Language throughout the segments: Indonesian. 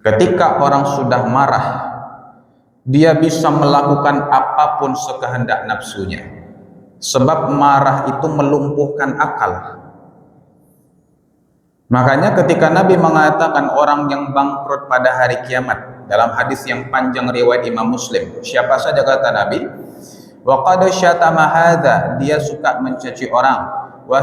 Ketika orang sudah marah, dia bisa melakukan apapun sekehendak nafsunya. Sebab marah itu melumpuhkan akal. Makanya ketika Nabi mengatakan orang yang bangkrut pada hari kiamat, dalam hadis yang panjang riwayat Imam Muslim, siapa saja kata Nabi, wa qad syatama hadza, dia suka mencaci orang, wa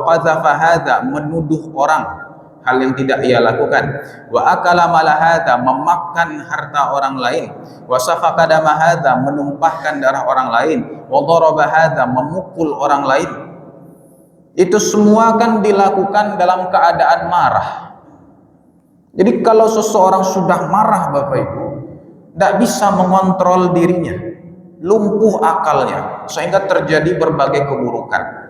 qadzafa hadza, menuduh orang hal yang tidak ia lakukan, wa akala mala hadza, memakan harta orang lain, wa safaka dama hadza, menumpahkan darah orang lain, wa daraba hadza, memukul orang lain. Itu semua kan dilakukan dalam keadaan marah. Jadi kalau seseorang sudah marah, Bapak Ibu, tidak bisa mengontrol dirinya, lumpuh akalnya, sehingga terjadi berbagai keburukan.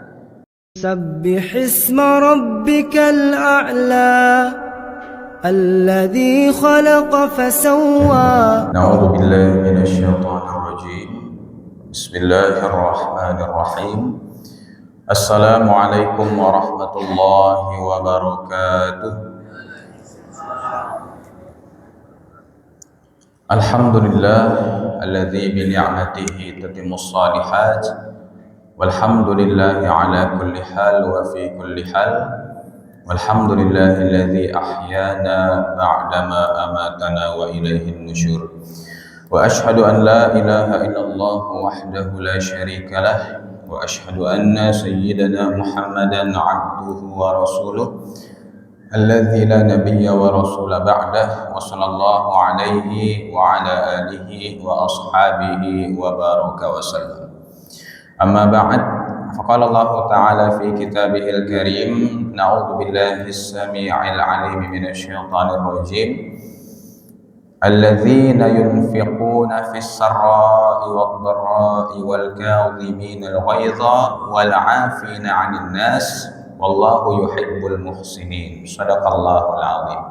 Sabbih isma rabbikal a'la alladzi khalaqa fasawwa. Na'udzu billahi minasyaitonir rajim. Bismillahirrahmanirrahim. Assalamualaikum warahmatullahi wabarakatuh. Alhamdulillah alladzi bi ni'matihi tatimmus shalihat. Walhamdulillahi ala kulli hal wa fi kulli hal. Walhamdulillahi alladzi ahyana ba'dama amatana wa ilaihin nusyur. Wa ashhadu an la ilaha illallah wahdahu la syarika lah. Wa ashhadu anna sayyidana Muhammadan abduhu wa rasuluh alladzi la nabiyya wa rasula ba'dah, wa sallallahu alaihi wa ala alihi wa ashabihi wa baraka wa sallam. Amma ba'd, faqala Allah ta'ala fi kitabihil karim, na'udzu billahi as-sami'il 'alim minasy syaithanir rajim. الذين ينفقون في السراء والضراء والكاظمين الغيظ والعافين عن الناس والله يحب المحسنين. Shadaqallahul azim.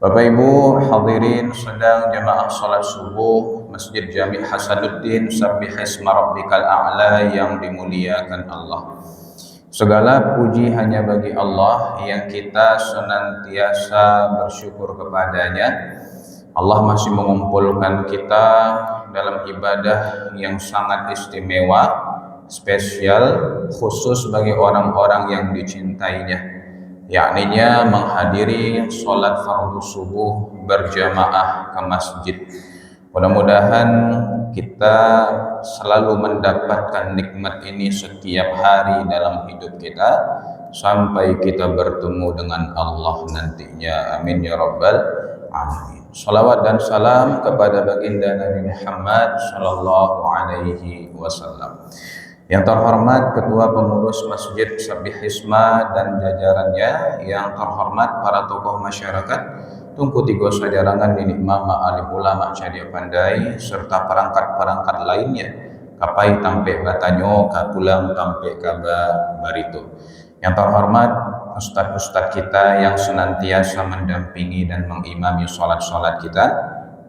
Bapak Ibu hadirin sedang jamaah salat subuh Masjid Jami' Hasanuddin, Sabbih isma rabbikal a'la yang dimuliakan Allah. Segala puji hanya bagi Allah yang kita senantiasa bersyukur kepadanya. Allah masih mengumpulkan kita dalam ibadah yang sangat istimewa, spesial, khusus bagi orang-orang yang dicintainya, yakninya menghadiri sholat fardu subuh berjamaah ke masjid. Mudah-mudahan kita selalu mendapatkan nikmat ini setiap hari dalam hidup kita sampai kita bertemu dengan Allah nantinya. Amin ya rabbal alamin. Salawat dan salam kepada baginda Nabi Muhammad sallallahu alaihi wasallam. Yang terhormat Ketua Pengurus Masjid Sabbih Isma dan jajarannya, yang terhormat para tokoh masyarakat, Tungku Tigo Sajarangan, Nini Mama, alim ulama Cadia Pandai, serta perangkat-perangkat lainnya, Kapai Tampe Batanyo, Kapulang Tampe Kaba Barito. Yang terhormat ustadz-ustadz kita yang senantiasa mendampingi dan mengimami sholat-sholat kita,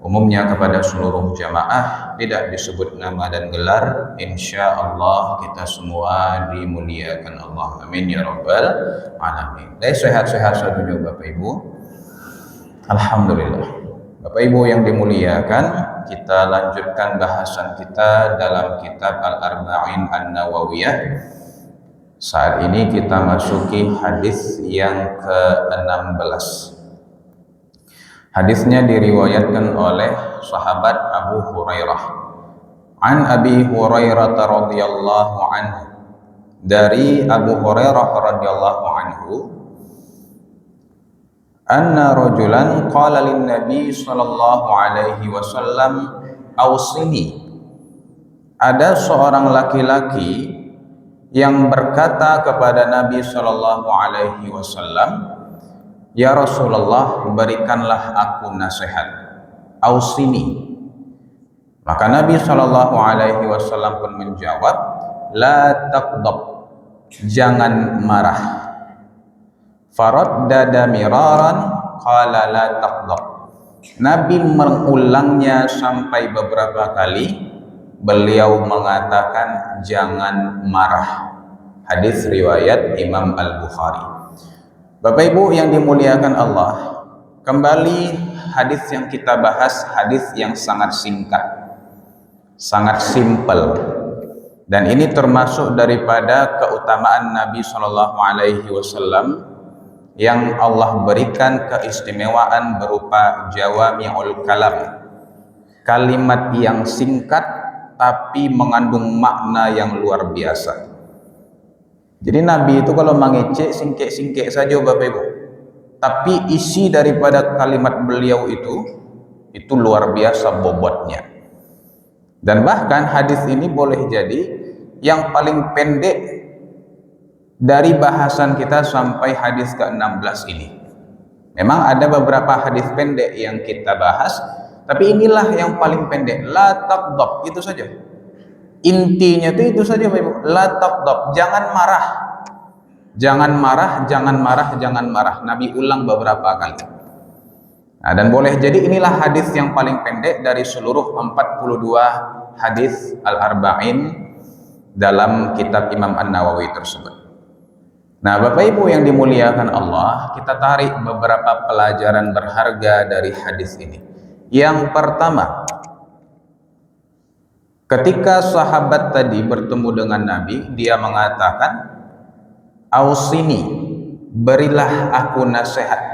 umumnya kepada seluruh jamaah, tidak disebut nama dan gelar, insya Allah kita semua dimuliakan Allah. Amin ya rabbal alamin. Dan sehat-sehat satunya Bapak Ibu. Alhamdulillah. Bapak Ibu yang dimuliakan, kita lanjutkan bahasan kita dalam kitab Al-Arba'in An-Nawawiyah. Saat ini kita masuki hadis yang ke-16. Hadisnya diriwayatkan oleh sahabat Abu Hurairah. An Abi Hurairah radhiyallahu anhu, dari Abu Hurairah radhiyallahu anhu, anna rajulan qala lin nabi sallallahu alaihi wasallam awsini. Ada seorang laki-laki yang berkata kepada Nabi sallallahu alaihi wasallam, "Ya Rasulullah, berikanlah aku nasihat." Ausini. Maka Nabi sallallahu alaihi wasallam pun menjawab, "La taqdab." Jangan marah. Faraddada miraran, qala la taqdab. Nabi mengulangnya sampai beberapa kali. Beliau mengatakan jangan marah. Hadis riwayat Imam Al-Bukhari. Bapak Ibu yang dimuliakan Allah, kembali hadis yang kita bahas, hadis yang sangat singkat, sangat simpel, dan ini termasuk daripada keutamaan Nabi Shallallahu Alaihi Wasallam yang Allah berikan keistimewaan berupa jawami'ul kalam, kalimat yang singkat tapi mengandung makna yang luar biasa. Jadi Nabi itu kalau mengecek singkek-singkek saja Bapak Ibu, tapi isi daripada kalimat beliau itu luar biasa bobotnya. Dan bahkan hadis ini boleh jadi yang paling pendek dari bahasan kita sampai hadis ke-16 ini. Memang ada beberapa hadis pendek yang kita bahas, tapi inilah yang paling pendek. La taghdab, itu saja. Intinya itu saja Bapak Ibu. La taghdab, jangan marah. Jangan marah, jangan marah, jangan marah. Nabi ulang beberapa kali. Nah, dan boleh jadi inilah hadis yang paling pendek dari seluruh 42 hadis Al-Arba'in dalam kitab Imam An-Nawawi tersebut. Nah, Bapak Ibu yang dimuliakan Allah, kita tarik beberapa pelajaran berharga dari hadis ini. Yang pertama, ketika sahabat tadi bertemu dengan Nabi, dia mengatakan, "Ausini, berilah aku nasihat."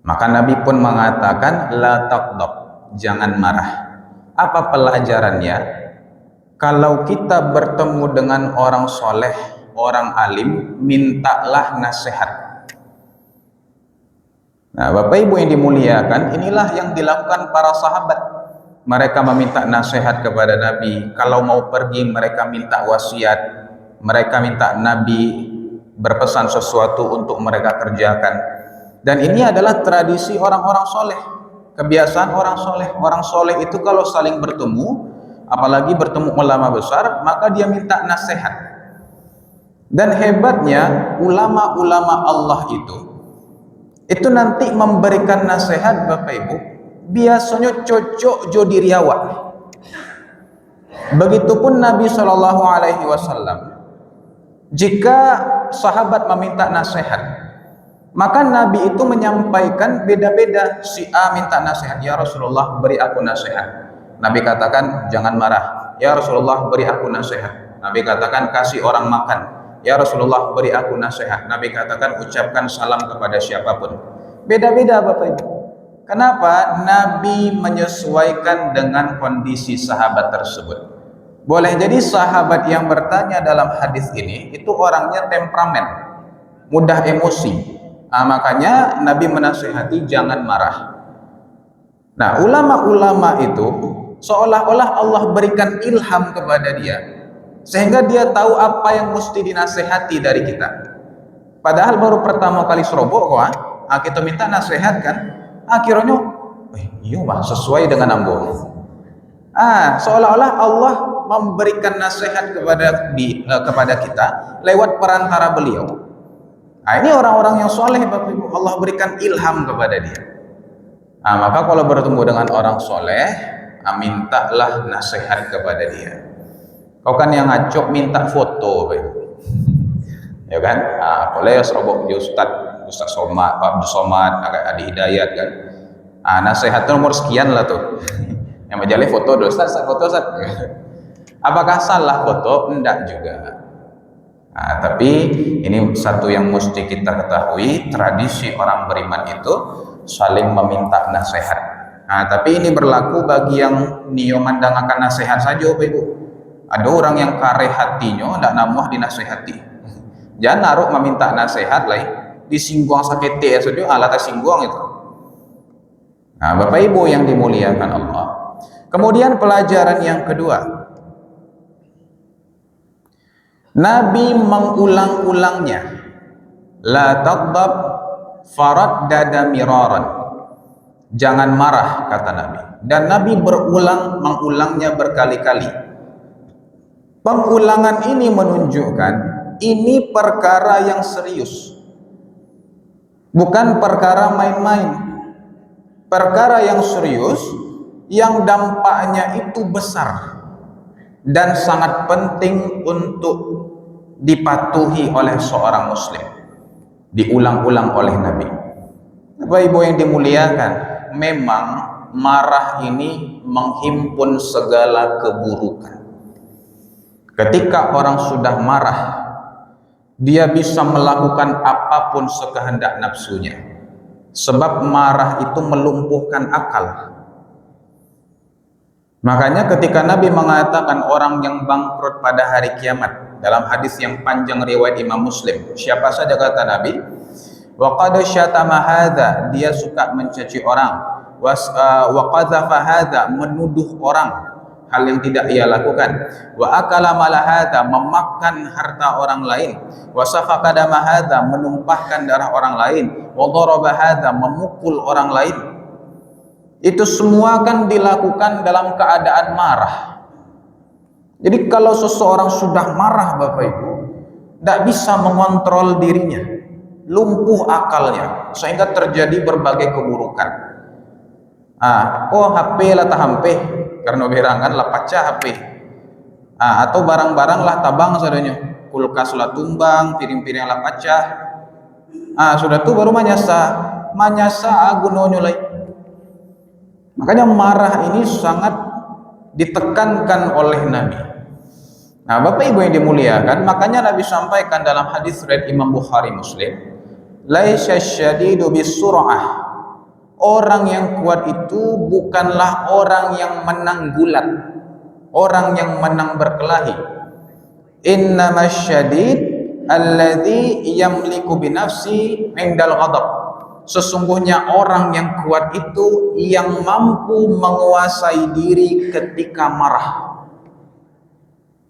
Maka Nabi pun mengatakan, "La taghdab, jangan marah." Apa pelajarannya? Kalau kita bertemu dengan orang soleh, orang alim, mintalah nasihat. Nah, Bapak Ibu yang dimuliakan, inilah yang dilakukan para sahabat. Mereka meminta nasihat kepada Nabi. Kalau mau pergi, mereka minta wasiat. Mereka minta Nabi berpesan sesuatu untuk mereka kerjakan. Dan ini adalah tradisi orang-orang soleh, kebiasaan orang soleh. Orang soleh itu kalau saling bertemu, apalagi bertemu ulama besar, maka dia minta nasihat. Dan hebatnya ulama-ulama Allah itu nanti memberikan nasihat Bapak Ibu, biasanya cocok jo diriawak. Begitupun Nabi Shallallahu Alaihi Wasallam, jika sahabat meminta nasihat, maka Nabi itu menyampaikan beda-beda. Si A minta nasihat, "Ya Rasulullah, beri aku nasihat." Nabi katakan, "Jangan marah." "Ya Rasulullah, beri aku nasihat." Nabi katakan, "Kasih orang makan." "Ya Rasulullah, beri aku nasihat." Nabi katakan, "Ucapkan salam kepada siapapun." Beda-beda Bapak Ibu. Kenapa? Nabi menyesuaikan dengan kondisi sahabat tersebut. Boleh jadi sahabat yang bertanya dalam hadis ini itu orangnya temperamen, mudah emosi. Nah, makanya Nabi menasihati jangan marah. Nah, ulama-ulama itu seolah-olah Allah berikan ilham kepada dia, sehingga dia tahu apa yang mesti dinasehati dari kita. Padahal baru pertama kali serobok kok, kita minta nasihat kan, akhirnya iya Pak, sesuai dengan ambo. Seolah-olah Allah memberikan nasihat kepada kita lewat perantara beliau. Ini orang-orang yang soleh Bapak Ibu, Allah berikan ilham kepada dia. Maka kalau bertemu dengan orang soleh, mintalah nasihat kepada dia. Kau kan yang ngacok minta foto Bapak Ibu. Ya kan? Kalau ya serobok di Ustaz Somad, Pak Abdul Somad, Adi Hidayat kan. Nasihatnya nomor sekian lah tuh. Yang majalah foto dulu, Ustaz, foto Ustaz. Apakah salah foto? Enggak juga. Tapi ini satu yang mesti kita ketahui, tradisi orang beriman itu saling meminta nasihat. Tapi ini berlaku bagi yang nio mandang akan nasihat saja Bapak Ibu. Ada orang yang kare hatinya ndak namuah dinasehati. Jangan naruh meminta nasihat lah, disinggung sakete saja alat singgung itu. Bapak Ibu yang dimuliakan Allah. Kemudian pelajaran yang kedua, Nabi mengulang-ulangnya. La taghdab faraddada miraran. Jangan marah, kata Nabi. Dan Nabi mengulangnya berkali-kali. Pengulangan ini menunjukkan ini perkara yang serius. Bukan perkara main-main. Perkara yang serius, yang dampaknya itu besar dan sangat penting untuk dipatuhi oleh seorang muslim. Diulang-ulang oleh Nabi. Bapak Ibu yang dimuliakan, memang marah ini menghimpun segala keburukan. Ketika orang sudah marah, dia bisa melakukan apapun sekehendak nafsunya. Sebab marah itu melumpuhkan akal. Makanya ketika Nabi mengatakan orang yang bangkrut pada hari kiamat, dalam hadis yang panjang riwayat Imam Muslim, siapa saja kata Nabi, wa qad syatama hadza, dia suka mencaci orang, wa qadhafa hadza, menuduh orang hal yang tidak ia lakukan, wa akala mala hadza, memakan harta orang lain, wa safaka dama hadza, menumpahkan darah orang lain, wa daraba hadza, memukul orang lain. Itu semua kan dilakukan dalam keadaan marah. Jadi kalau seseorang sudah marah Bapak Ibu, tidak bisa mengontrol dirinya, lumpuh akalnya, sehingga terjadi berbagai keburukan. HP lah tahampe, karena berangan lah pecah HP. Atau barang-barang lah tabang sadanya, kulkas lah tumbang, piring-piring lah pecah. Sudah tuh baru manyasa gunonyo lagi. Makanya marah ini sangat ditekankan oleh Nabi. Nah, Bapak Ibu yang dimuliakan, makanya Nabi sampaikan dalam hadis riwayat Imam Bukhari Muslim, laisa syadidu bisur'ah. Orang yang kuat itu bukanlah orang yang menang gulat, orang yang menang berkelahi. Innamas syadid alladzi yamliku binafsi indal ghadab. Sesungguhnya orang yang kuat itu yang mampu menguasai diri ketika marah.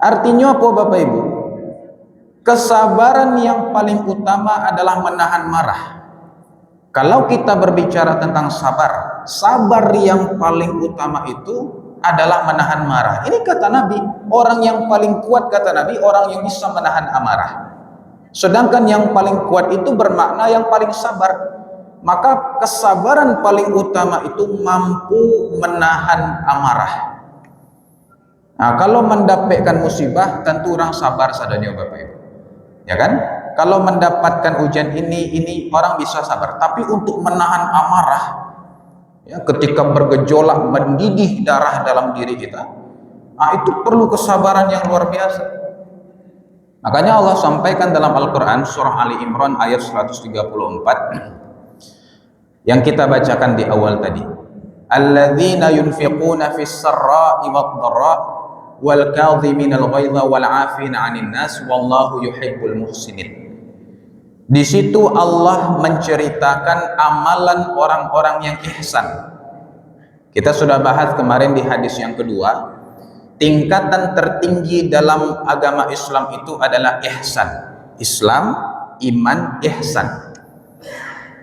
Artinya apa Bapak Ibu? Kesabaran yang paling utama adalah menahan marah. Kalau kita berbicara tentang sabar, sabar yang paling utama itu adalah menahan marah. Ini kata Nabi, orang yang paling kuat kata Nabi, orang yang bisa menahan amarah. Sedangkan yang paling kuat itu bermakna yang paling sabar. Maka kesabaran paling utama itu mampu menahan amarah. Nah, kalau mendapatkan musibah tentu orang sabar sadanya Bapak Ibu. Ya kan? Kalau mendapatkan ujian ini orang bisa sabar, tapi untuk menahan amarah, ya, ketika bergejolak mendidih darah dalam diri kita, itu perlu kesabaran yang luar biasa. Makanya Allah sampaikan dalam Al-Quran surah Ali Imran ayat 134 yang kita bacakan di awal tadi, alladzina yunfiquna fis sarra'i wad-dharra wal kadhiminal ghaidha wal 'afina 'anil nas wallahu yuhibbul muhsinin. Di situ Allah menceritakan amalan orang-orang yang ihsan. Kita sudah bahas kemarin di hadis yang kedua, tingkatan tertinggi dalam agama Islam itu adalah ihsan. Islam, iman, ihsan.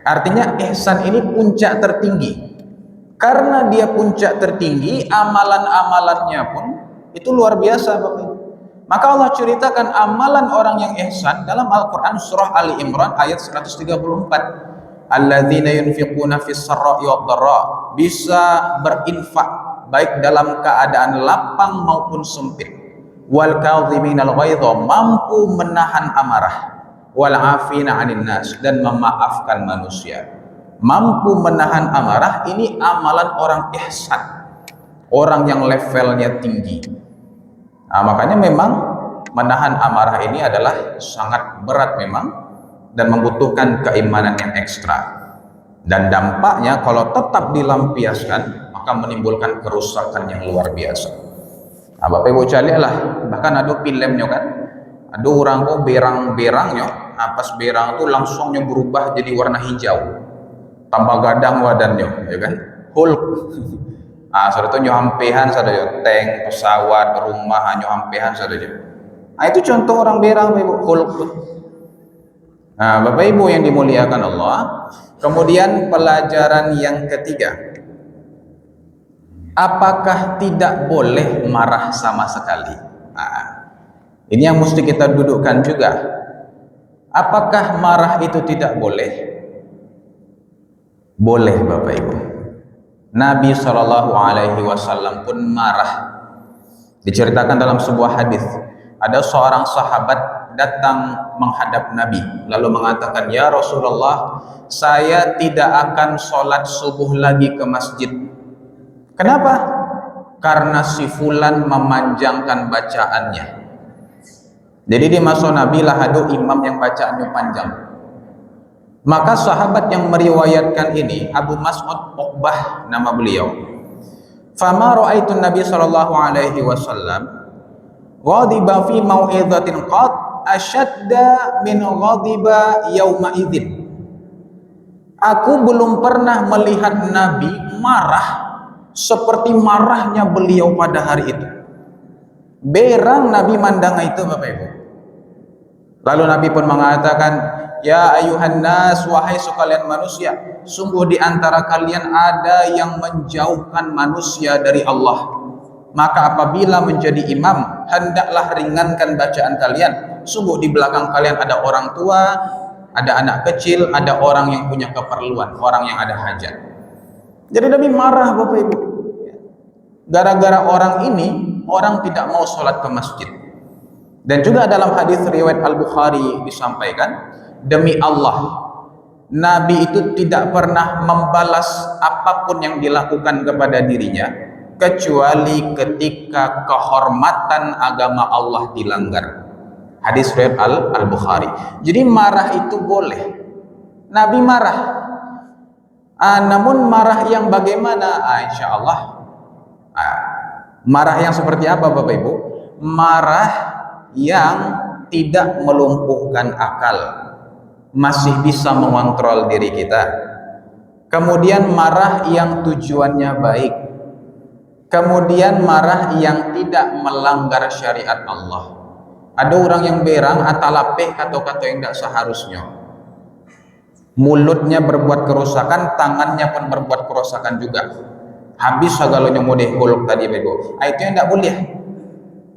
Artinya ihsan ini puncak tertinggi. Karena dia puncak tertinggi, amalan-amalannya pun itu luar biasa Bapak Ibu. Maka Allah ceritakan amalan orang yang ihsan dalam Al-Quran surah Ali Imran ayat 134. Alladzina yunfiquna fis sarra'i wad-dharra, bisa berinfak baik dalam keadaan lapang maupun sempit. Wal kadhiminal ghaidha, mampu menahan amarah. Wal 'afina 'anil nas, dan memaafkan manusia. Mampu menahan amarah, ini amalan orang ihsan, orang yang levelnya tinggi. Nah, makanya memang menahan amarah ini adalah sangat berat memang, dan membutuhkan keimanan yang ekstra. Dan dampaknya kalau tetap dilampiaskan maka menimbulkan kerusakan yang luar biasa. Nah, Bapak Ibu cari lah, bahkan ada filmnya kan, ada orang kok berang-berangnya, pas berang itu langsungnya berubah jadi warna hijau, tambah gadang wadannya, ya kan, Hulk. Saat itu nyampehan saja, tank, pesawat, rumah nyampehan saja. Itu contoh orang berang Bapak Ibu, Hulk. Bapak Ibu yang dimuliakan Allah. Kemudian pelajaran yang ketiga, apakah tidak boleh marah sama sekali? Ini yang mesti kita dudukkan juga. Apakah marah itu tidak boleh? Boleh Bapak Ibu. Nabi SAW pun marah. Diceritakan dalam sebuah hadis, ada seorang sahabat datang menghadap Nabi lalu mengatakan, "Ya Rasulullah, saya tidak akan sholat subuh lagi ke masjid." Kenapa? Karena si fulan memanjangkan bacaannya. Jadi di masa Nabi lah ada imam yang bacaannya panjang. Maka sahabat yang meriwayatkan ini, Abu Mas'ud Uqbah nama beliau, "Fama ra'aitu Nabi sallallahu alaihi wasallam ghadiba fi mau'izatin qad ashadda min ghadiba yauma idzin." Aku belum pernah melihat Nabi marah seperti marahnya beliau pada hari itu. Berang Nabi mandang itu, Bapak Ibu. Lalu Nabi pun mengatakan, "Ya ayuhan nas, wahai sekalian manusia, sungguh di antara kalian ada yang menjauhkan manusia dari Allah. Maka apabila menjadi imam, hendaklah ringankan bacaan kalian. Sungguh di belakang kalian ada orang tua, ada anak kecil, ada orang yang punya keperluan, orang yang ada hajat." Jadi Nabi marah, Bapak Ibu. Gara-gara orang ini, orang tidak mau sholat ke masjid. Dan juga dalam hadis riwayat Al-Bukhari disampaikan, demi Allah, Nabi itu tidak pernah membalas apapun yang dilakukan kepada dirinya kecuali ketika kehormatan agama Allah dilanggar. Hadis riwayat Al-Bukhari. Jadi marah itu boleh. Nabi marah. Namun marah yang bagaimana? Insya Allah. Marah yang seperti apa, Bapak Ibu? Marah yang tidak melumpuhkan akal, masih bisa mengontrol diri kita. Kemudian marah yang tujuannya baik. Kemudian marah yang tidak melanggar syariat Allah. Ada orang yang berang atalapeh kata-kata yang tidak seharusnya. Mulutnya berbuat kerusakan, tangannya pun berbuat kerusakan juga. Habis segala modeh golok tadi bego. Itu yang tidak boleh.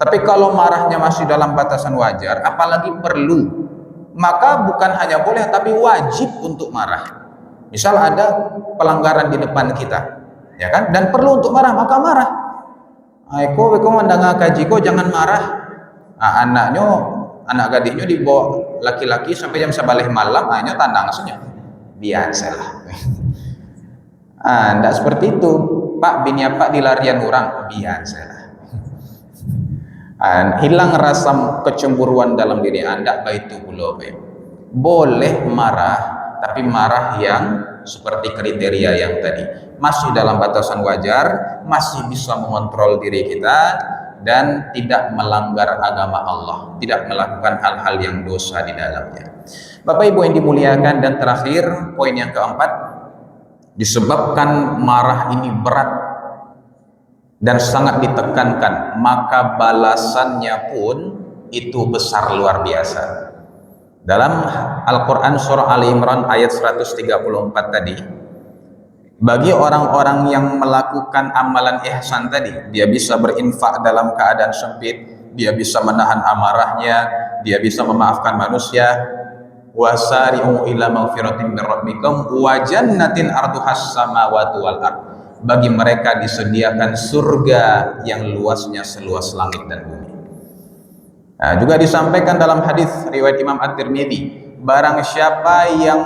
Tapi kalau marahnya masih dalam batasan wajar, apalagi perlu, maka bukan hanya boleh tapi wajib untuk marah. Misal ada pelanggaran di depan kita, ya kan? Dan perlu untuk marah, maka marah. Eko mendengar kaji ko jangan marah. Anak gadisnya dibawa laki-laki sampai jam 11 malam, hanya tandang asunya. Biasalah. Enggak seperti itu. Pak, bini apa dilarian orang? Biasalah. Hilang rasa kecemburuan dalam diri Anda, itu boleh marah, tapi marah yang seperti kriteria yang tadi, masih dalam batasan wajar, masih bisa mengontrol diri kita dan tidak melanggar agama Allah, tidak melakukan hal-hal yang dosa di dalamnya. Bapak Ibu yang dimuliakan, dan terakhir poin yang keempat, disebabkan marah ini berat dan sangat ditekankan, maka balasannya pun itu besar luar biasa. Dalam Al-Quran surah Ali Imran ayat 134 tadi, bagi orang-orang yang melakukan amalan ihsan tadi, dia bisa berinfak dalam keadaan sempit, dia bisa menahan amarahnya, dia bisa memaafkan manusia. Wasari'u ila maghfiratin min rabbikum wa jannatin arduhas samawati wal ardh. Bagi mereka disediakan surga yang luasnya seluas langit dan bumi. Juga disampaikan dalam hadis riwayat Imam At-Tirmidzi, barang siapa yang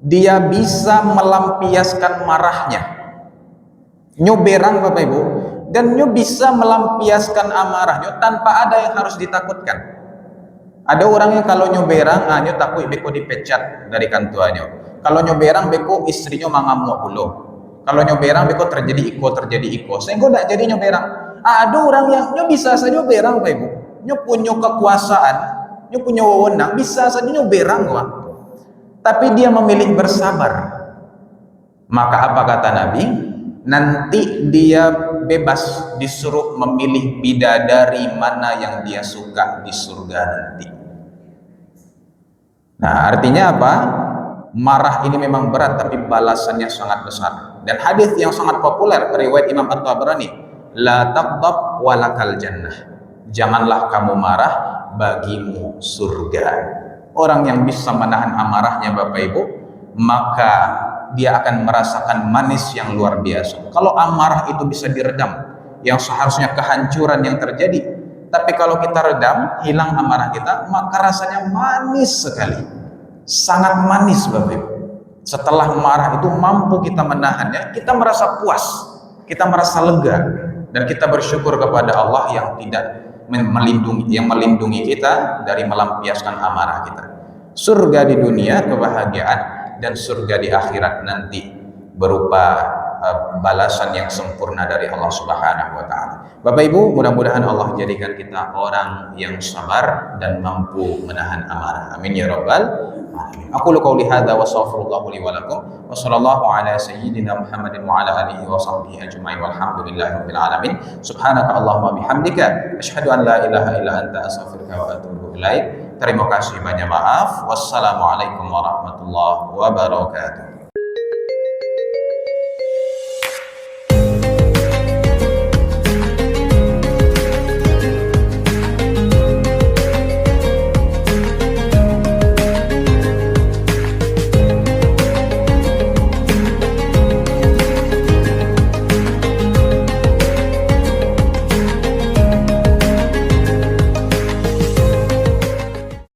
dia bisa melampiaskan marahnya, nyoberang Bapak Ibu, dan bisa melampiaskan amarahnya tanpa ada yang harus ditakutkan. Ada orang yang kalau nyoberang, nyo takut beko dipecat dari kantornya. Kalau nyoberang beko istrinya mangamuk dulu. Kalau nyoberang beko terjadi iko, sehingga tidak jadi nyoberang. Ada orang yang bisa saja nyoberang, Bapak Ibu. Punya kekuasaan, punya wewenang, bisa saja nyoberang, Pak. Tapi dia memilih bersabar. Maka apa kata Nabi? Nanti dia bebas disuruh memilih bidadari mana yang dia suka di surga nanti. Nah, artinya apa? Marah ini memang berat, tapi balasannya sangat besar. Dan hadis yang sangat populer riwayat Imam At-Tabrani, la taghdab walakal jannah. Janganlah kamu marah, bagimu surga. Orang yang bisa menahan amarahnya Bapak Ibu, maka dia akan merasakan manis yang luar biasa. Kalau amarah itu bisa diredam, yang seharusnya kehancuran yang terjadi, Tapi kalau kita redam, hilang amarah kita, maka rasanya manis sekali. Sangat manis Bapak Ibu. Setelah marah itu mampu kita menahannya, kita merasa puas, kita merasa lega, dan kita bersyukur kepada Allah yang tidak melindungi kita dari melampiaskan amarah kita. Surga di dunia kebahagiaan, dan surga di akhirat nanti berupa balasan yang sempurna dari Allah Subhanahu wa taala. Bapak Ibu, mudah-mudahan Allah jadikan kita orang yang sabar dan mampu menahan amarah. Amin ya rabbal alamin. Aku qouli hadza wa astaghfirullah li wa lakum wa sallallahu ala sayyidina Muhammadin wa ala alihi wa sahbihi ajma'in walhamdulillahi rabbil alamin. Subhanaka Allahumma bihamdika asyhadu an la ilaha illa anta astaghfiruka wa atubu ilaik. Terima kasih, banyak maaf. Wassalamualaikum warahmatullahi wabarakatuh.